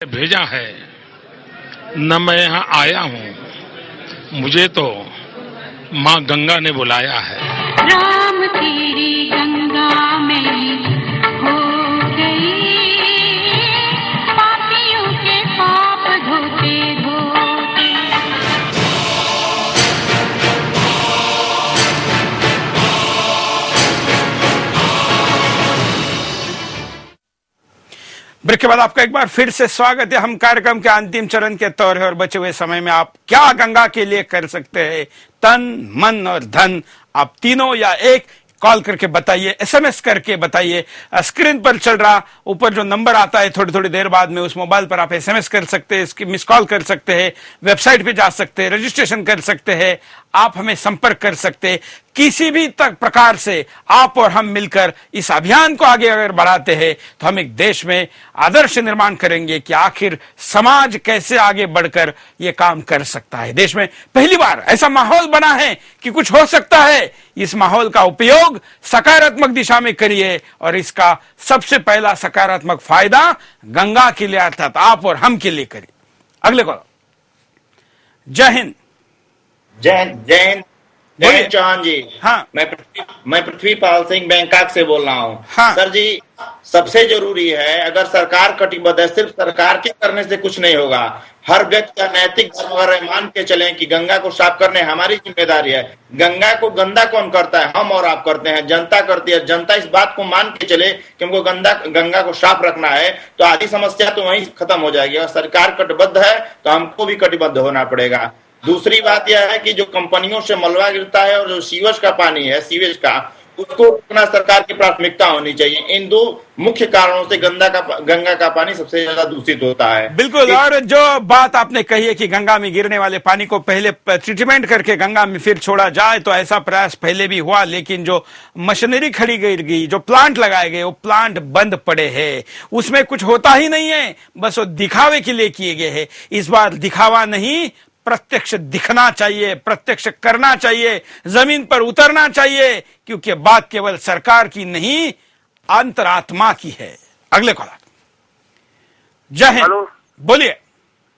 भेजा है न मैं यहाँ आया हूँ, मुझे तो माँ गंगा ने बुलाया है। राम तेरी गंगा में हो गई, पापियों के पाप धोते धोते। ब्रेक के बाद आपका एक बार फिर से स्वागत है। हम कार्यक्रम के अंतिम चरण के तौर है और बचे हुए समय में आप क्या गंगा के लिए कर सकते हैं, तन मन और धन, आप तीनों या एक कॉल करके बताइए, एसएमएस करके बताइए। स्क्रीन पर चल रहा ऊपर जो नंबर आता है थोड़ी थोड़ी देर बाद में, उस मोबाइल पर आप एसएमएस कर सकते हैं, इसकी मिस कॉल कर सकते हैं, वेबसाइट पे जा सकते हैं, रजिस्ट्रेशन कर सकते हैं, आप हमें संपर्क कर सकते हैं। किसी भी तक प्रकार से आप और हम मिलकर इस अभियान को आगे अगर बढ़ाते हैं तो हम एक देश में आदर्श निर्माण करेंगे कि आखिर समाज कैसे आगे बढ़कर यह काम कर सकता है। देश में पहली बार ऐसा माहौल बना है कि कुछ हो सकता है। इस माहौल का उपयोग सकारात्मक दिशा में करिए और इसका सबसे पहला सकारात्मक फायदा गंगा के लिए अर्थात आप और हम के लिए करिए। अगले कॉल। जय हिंद। जय चौहान जी। हाँ, मैं पृथ्वीपाल सिंह बैंकॉक से बोल रहा हूँ। हाँ। सर जी, सबसे जरूरी है, अगर सरकार कटिबद्ध है, सिर्फ सरकार के करने से कुछ नहीं होगा। हर व्यक्ति का नैतिक धर्म अगर मान के चलें कि गंगा को साफ करने हमारी जिम्मेदारी है। गंगा को गंदा कौन करता है? हम और आप करते हैं, जनता करती है। जनता इस बात को मान के चले कि हमको गंगा को साफ रखना है तो आधी समस्या तो वहीं खत्म हो जाएगी। अगर सरकार कटिबद्ध है तो हमको भी कटिबद्ध होना पड़ेगा। दूसरी बात यह है कि जो कंपनियों से मलबा गिरता है और जो सीवेज का पानी है, सीवेज का, उसको रोकना सरकार की प्राथमिकता होनी चाहिए। इन दो मुख्य कारणों से गंगा का पानी सबसे ज्यादा दूषित होता है। बिल्कुल। और जो बात आपने कही है कि गंगा में गिरने वाले पानी को पहले ट्रीटमेंट करके गंगा में फिर छोड़ा जाए, तो ऐसा प्रयास पहले भी हुआ, लेकिन जो मशीनरी खड़ी गई, जो प्लांट लगाए गए, वो प्लांट बंद पड़े हैं। उसमें कुछ होता ही नहीं है, बस वो दिखावे के लिए किए गए हैं। इस बार दिखावा नहीं, प्रत्यक्ष दिखना चाहिए, प्रत्यक्ष करना चाहिए, जमीन पर उतरना चाहिए, क्योंकि बात केवल सरकार की नहीं, अंतरात्मा की है। अगले कॉलर। जय हिंद। हेलो, बोलिए।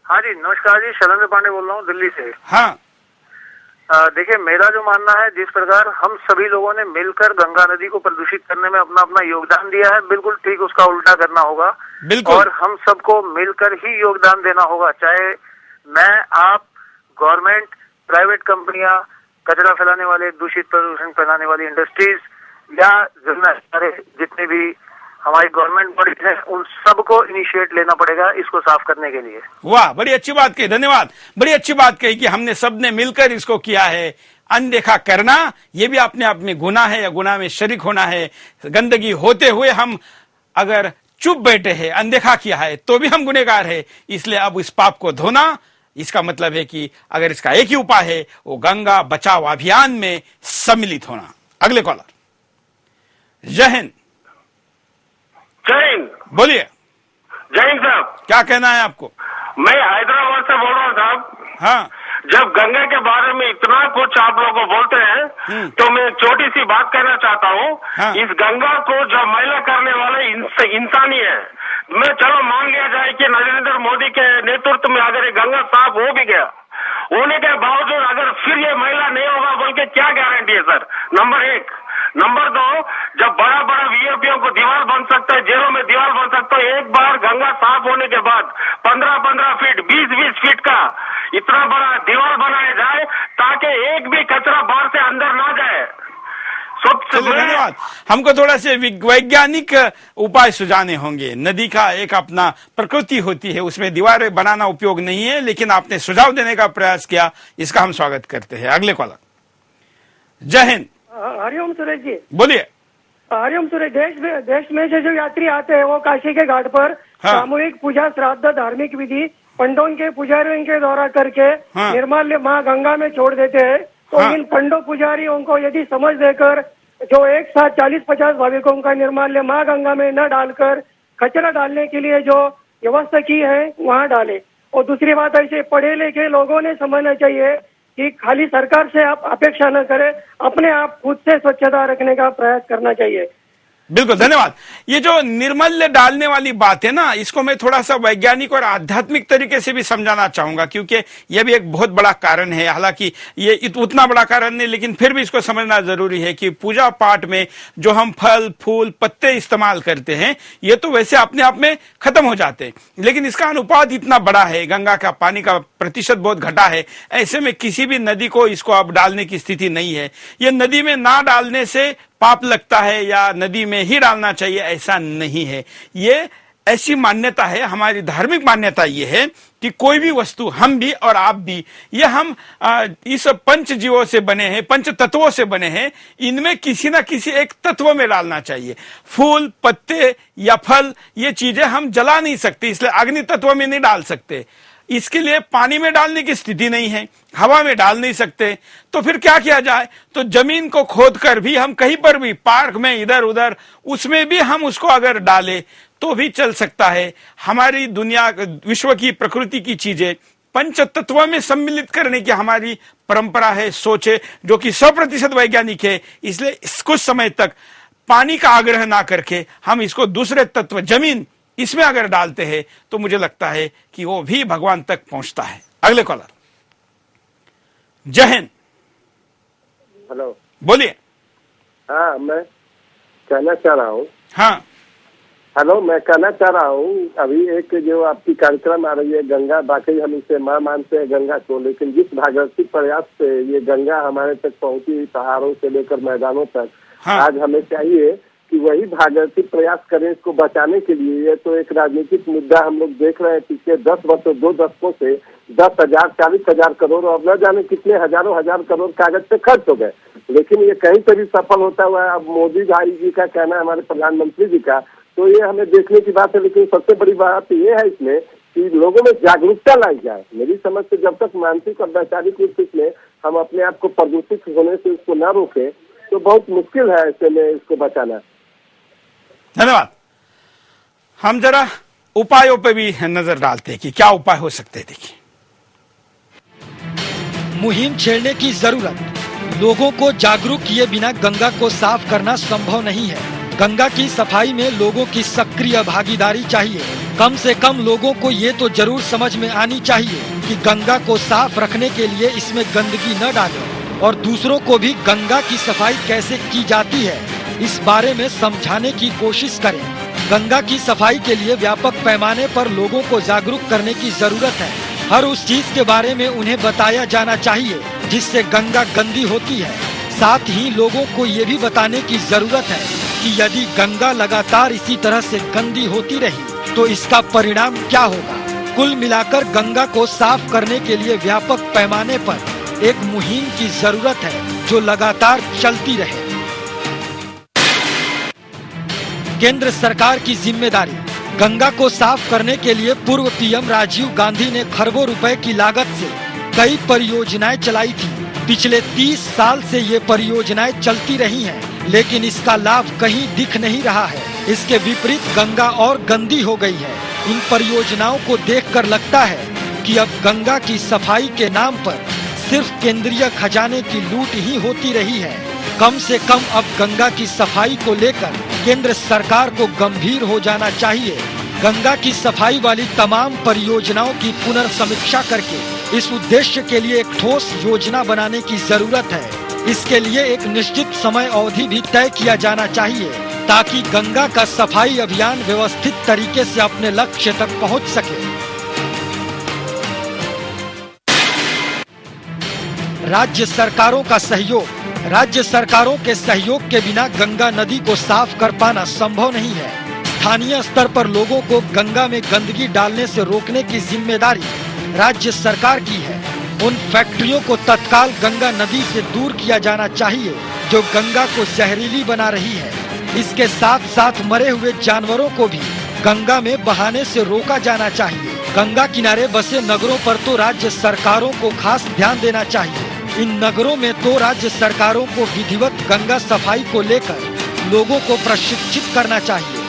हाँ जी, नमस्कार जी, शैलेंद्र पांडे बोल रहा हूँ दिल्ली से। हाँ, देखिए, मेरा जो मानना है, जिस प्रकार हम सभी लोगों ने मिलकर गंगा नदी को प्रदूषित करने में अपना अपना योगदान दिया है, बिल्कुल ठीक उसका उल्टा करना होगा। बिल्कुल। और हम सबको मिलकर ही योगदान देना होगा, चाहे मैं, आप, गवर्नमेंट, प्राइवेट कंपनियां, कचरा फैलाने वाले, दूषित प्रदूषण फैलाने वाली इंडस्ट्रीज, या जितने भी हमारी गवर्नमेंट बॉडीज है, उन सबको इनिशिएट लेना पड़ेगा इसको साफ करने के लिए। वाह, बड़ी अच्छी बात कही, धन्यवाद। बड़ी अच्छी बात कही कि हमने सबने मिलकर इसको किया है। अनदेखा करना यह भी अपने आप में गुनाह है या गुनाह में शरीक होना है। गंदगी होते हुए हम अगर चुप बैठे हैं, अनदेखा किया है, तो भी हम गुनहगार है। इसलिए अब इस पाप को धोना, इसका मतलब है कि अगर इसका एक ही उपाय है, वो गंगा बचाओ अभियान में सम्मिलित होना। अगले कॉलर। जय हिंद। जय हिंद। बोलिए। जय हिंद साहब। क्या कहना है आपको? मैं हैदराबाद से बोल रहा हूँ साहब। हाँ, जब गंगा के बारे में इतना कुछ आप लोग को बोलते हैं तो मैं एक छोटी सी बात कहना चाहता हूँ। हाँ। इस गंगा को जो मैला करने वाले इंसानी है। मैं चलो मान लिया जाए कि नरेंद्र मोदी के नेतृत्व में अगर ये गंगा साफ हो भी गया, होने के बावजूद अगर फिर ये मैला नहीं होगा बोल के क्या गारंटी है सर? नंबर एक। नंबर दो, जब बड़ा बड़ा वीआईपीओ को दीवार बन सकता है, जेलों में दीवार बन सकता है, एक बार गंगा साफ होने के बाद 15-15 फीट, 20-20 फीट का इतना बड़ा दीवार बनाया जाए ताकि एक भी कचरा बाहर से अंदर ना जाए। चलिए, धन्यवाद। हमको थोड़ा से वैज्ञानिक उपाय सुझाने होंगे। नदी का एक अपना प्रकृति होती है, उसमें दीवारें बनाना उपयोग नहीं है, लेकिन आपने सुझाव देने का प्रयास किया, इसका हम स्वागत करते हैं। अगले कॉलर। जय हिंद। हरिओम सुरेश जी। बोलिए। हरिओम सुरेश। देश में से जो यात्री आते हैं वो काशी के घाट पर सामूहिक पूजा, श्राद्ध, धार्मिक विधि पंडों के पुजारियों के द्वारा करके निर्माल्य माँ गंगा में छोड़ देते हैं। तो इन पंडो पुजारियों को यदि समझ देकर जो एक साथ 40-50 भाविकों का निर्माल्य माँ गंगा में न डालकर कचरा डालने के लिए जो व्यवस्था की है वहाँ डाले। और दूसरी बात, ऐसे पढ़े लिखे लोगों ने समझना चाहिए कि खाली सरकार से आप अपेक्षा न करें, अपने आप खुद से स्वच्छता रखने का प्रयास करना चाहिए। बिल्कुल, धन्यवाद। ये जो निर्मल्य डालने वाली बात है ना, इसको मैं थोड़ा सा वैज्ञानिक और आध्यात्मिक तरीके से भी समझाना चाहूंगा, क्योंकि यह भी एक बहुत बड़ा कारण है। हालांकि ये उतना बड़ा कारण नहीं, लेकिन फिर भी इसको समझना जरूरी है कि पूजा पाठ में जो हम फल फूल पत्ते इस्तेमाल करते हैं, ये तो वैसे अपने आप में खत्म हो जाते हैं, लेकिन इसका अनुपात इतना बड़ा है, गंगा का पानी का प्रतिशत बहुत घटा है। ऐसे में किसी भी नदी को इसको अब डालने की स्थिति नहीं है। ये नदी में ना डालने से पाप लगता है या नदी में ही डालना चाहिए, ऐसा नहीं है। ये ऐसी मान्यता है, हमारी धार्मिक मान्यता ये है कि कोई भी वस्तु, हम भी और आप भी, ये हम इस पंच जीवों से बने हैं, पंच तत्वों से बने हैं, इनमें किसी ना किसी एक तत्व में डालना चाहिए। फूल पत्ते या फल, ये चीजें हम जला नहीं सकते, इसलिए अग्नि तत्व में नहीं डाल सकते। इसके लिए पानी में डालने की स्थिति नहीं है, हवा में डाल नहीं सकते। तो फिर क्या किया जाए? तो जमीन को खोदकर भी हम कहीं पर भी, पार्क में इधर उधर, उसमें भी हम उसको अगर डालें तो भी चल सकता है। हमारी दुनिया, विश्व की, प्रकृति की चीजें पंच तत्वों में सम्मिलित करने की हमारी परंपरा है, सोच है, जो कि 100% वैज्ञानिक है। इसलिए कुछ समय तक पानी का आग्रह ना करके हम इसको दूसरे तत्व, जमीन, इसमें अगर डालते हैं तो मुझे लगता है कि वो भी भगवान तक पहुंचता है। अगले कॉलर। जय हिंद। हेलो, बोलिए। हाँ, मैं कहना चाह रहा हूँ। हाँ हेलो, मैं कहना चाह रहा हूँ, अभी एक जो आपकी कार्यक्रम आ रही है गंगा, बाकी हम इसे माँ मानते हैं गंगा को, लेकिन जिस भागीरथी प्रयास से ये गंगा हमारे तक पहुंची, पहाड़ों से लेकर मैदानों तक, हाँ। आज हमें चाहिए कि वही भागीरथी प्रयास करें इसको बचाने के लिए। ये तो एक राजनीतिक मुद्दा हम लोग देख रहे हैं, पिछले 10 वर्षों, 2 दशकों से 10,000, 40,000 करोड़ और न जाने कितने हजारों हजार करोड़ कागज पे खर्च हो गए, लेकिन ये कहीं पर भी सफल होता हुआ है। अब मोदी भाई जी का कहना है, हमारे प्रधानमंत्री जी का, तो ये हमें देखने की बात है। लेकिन सबसे बड़ी बात ये है इसमें कि लोगों में जागरूकता लाई जाए। मेरी समझ से जब तक मानसिक और वैचारिक रूप से हम अपने आप को प्रदूषित होने से उसको न रोके तो बहुत मुश्किल है ऐसे में इसको बचाना। धन्यवाद। हम जरा उपायों पे भी नजर डालते हैं कि क्या उपाय हो सकते हैं। देखिए, मुहिम छेड़ने की जरूरत। लोगों को जागरूक किए बिना गंगा को साफ करना संभव नहीं है। गंगा की सफाई में लोगों की सक्रिय भागीदारी चाहिए। कम से कम लोगों को ये तो जरूर समझ में आनी चाहिए कि गंगा को साफ रखने के लिए इसमें गंदगी न डालें और दूसरों को भी गंगा की सफाई कैसे की जाती है इस बारे में समझाने की कोशिश करें। गंगा की सफाई के लिए व्यापक पैमाने पर लोगों को जागरूक करने की जरूरत है। हर उस चीज के बारे में उन्हें बताया जाना चाहिए जिससे गंगा गंदी होती है। साथ ही लोगों को ये भी बताने की जरूरत है कि यदि गंगा लगातार इसी तरह से गंदी होती रही तो इसका परिणाम क्या होगा। कुल मिलाकर गंगा को साफ करने के लिए व्यापक पैमाने पर एक मुहिम की जरूरत है जो लगातार चलती रहे। केंद्र सरकार की जिम्मेदारी। गंगा को साफ करने के लिए पूर्व पीएम राजीव गांधी ने खरबों रुपए की लागत से कई परियोजनाएं चलाई थी। पिछले 30 साल से ये परियोजनाएं चलती रही हैं, लेकिन इसका लाभ कहीं दिख नहीं रहा है। इसके विपरीत गंगा और गंदी हो गई है। इन परियोजनाओं को देखकर लगता है कि अब गंगा की सफाई के नाम पर सिर्फ केंद्रीय खजाने की लूट ही होती रही है। कम से कम अब गंगा की सफाई को लेकर केंद्र सरकार को गंभीर हो जाना चाहिए। गंगा की सफाई वाली तमाम परियोजनाओं की पुनर्समीक्षा करके इस उद्देश्य के लिए एक ठोस योजना बनाने की जरूरत है। इसके लिए एक निश्चित समय अवधि भी तय किया जाना चाहिए ताकि गंगा का सफाई अभियान व्यवस्थित तरीके से अपने लक्ष्य तक पहुंच सके। राज्य सरकारों का सहयोग। राज्य सरकारों के सहयोग के बिना गंगा नदी को साफ कर पाना संभव नहीं है। स्थानीय स्तर पर लोगों को गंगा में गंदगी डालने से रोकने की जिम्मेदारी राज्य सरकार की है। उन फैक्ट्रियों को तत्काल गंगा नदी से दूर किया जाना चाहिए जो गंगा को जहरीली बना रही है। इसके साथ साथ मरे हुए जानवरों को भी गंगा में बहाने से रोका जाना चाहिए। गंगा किनारे बसे नगरों पर तो राज्य सरकारों को खास ध्यान देना चाहिए। इन नगरों में तो राज्य सरकारों को विधिवत गंगा सफाई को लेकर लोगों को प्रशिक्षित करना चाहिए।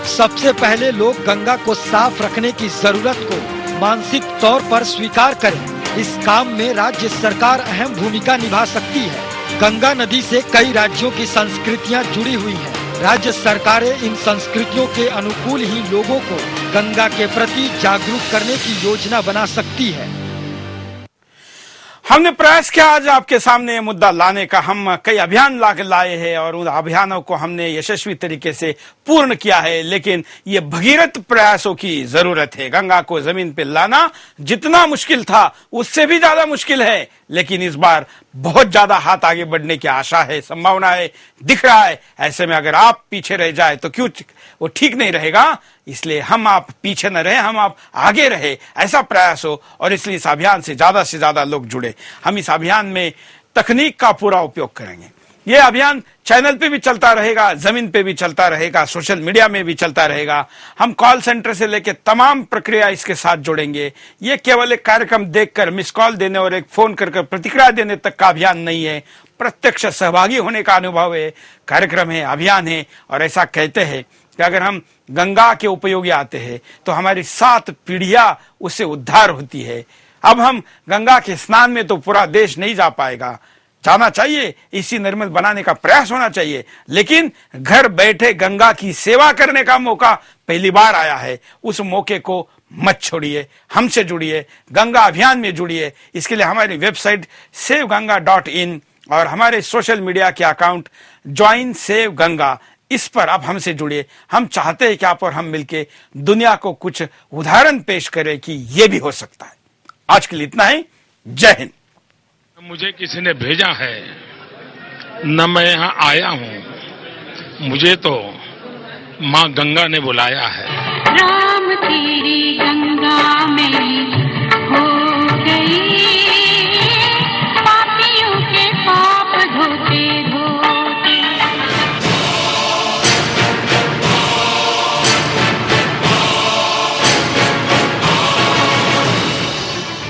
सबसे पहले लोग गंगा को साफ रखने की जरूरत को मानसिक तौर पर स्वीकार करें। इस काम में राज्य सरकार अहम भूमिका निभा सकती है। गंगा नदी से कई राज्यों की संस्कृतियां जुड़ी हुई हैं। राज्य सरकारें इन संस्कृतियों के अनुकूल ही लोगों को गंगा के प्रति जागरूक करने की योजना बना सकती है। हमने प्रयास किया आज आपके सामने ये मुद्दा लाने का। हम कई अभियान लाए हैं और उन अभियानों को हमने यशस्वी तरीके से पूर्ण किया है, लेकिन ये भगीरथ प्रयासों की जरूरत है। गंगा को जमीन पे लाना जितना मुश्किल था उससे भी ज्यादा मुश्किल है, लेकिन इस बार बहुत ज्यादा हाथ आगे बढ़ने की आशा है, संभावना है, दिख रहा है। ऐसे में अगर आप पीछे रह जाए तो क्यों वो ठीक नहीं रहेगा। इसलिए हम आप पीछे न रहे, हम आप आगे रहे, ऐसा प्रयास हो। और इसलिए इस अभियान से ज्यादा लोग जुड़े। हम इस अभियान में तकनीक का पूरा उपयोग करेंगे। यह अभियान चैनल पे भी चलता रहेगा, जमीन पे भी चलता रहेगा, सोशल मीडिया में भी चलता रहेगा। हम कॉल सेंटर से लेकर तमाम प्रक्रिया इसके साथ जोड़ेंगे। ये केवल एक कार्यक्रम देखकर मिस कॉल देने और एक फोन कर प्रतिक्रिया देने तक का अभियान नहीं है, प्रत्यक्ष सहभागी होने का अनुभव है, कार्यक्रम है, अभियान है। और ऐसा कहते हैं कि अगर हम गंगा के उपयोगी आते हैं तो हमारी 7 पीढ़ियां उससे उद्धार होती है। अब हम गंगा के स्नान में तो पूरा देश नहीं जा पाएगा, जाना चाहिए, इसी निर्मल बनाने का प्रयास होना चाहिए, लेकिन घर बैठे गंगा की सेवा करने का मौका पहली बार आया है। उस मौके को मत छोड़िए, हमसे जुड़िए, गंगा अभियान में जुड़िए। इसके लिए हमारी वेबसाइट saveganga.in और हमारे सोशल मीडिया के अकाउंट ज्वाइन सेव गंगा, इस पर आप हमसे जुड़िए। हम चाहते हैं कि आप और हम मिलके दुनिया को कुछ उदाहरण पेश करें कि यह भी हो सकता है। आज के लिए इतना ही। जय हिंद। मुझे किसी ने भेजा है, न मैं यहाँ आया हूँ, मुझे तो माँ गंगा ने बुलाया है। राम तेरी गंगा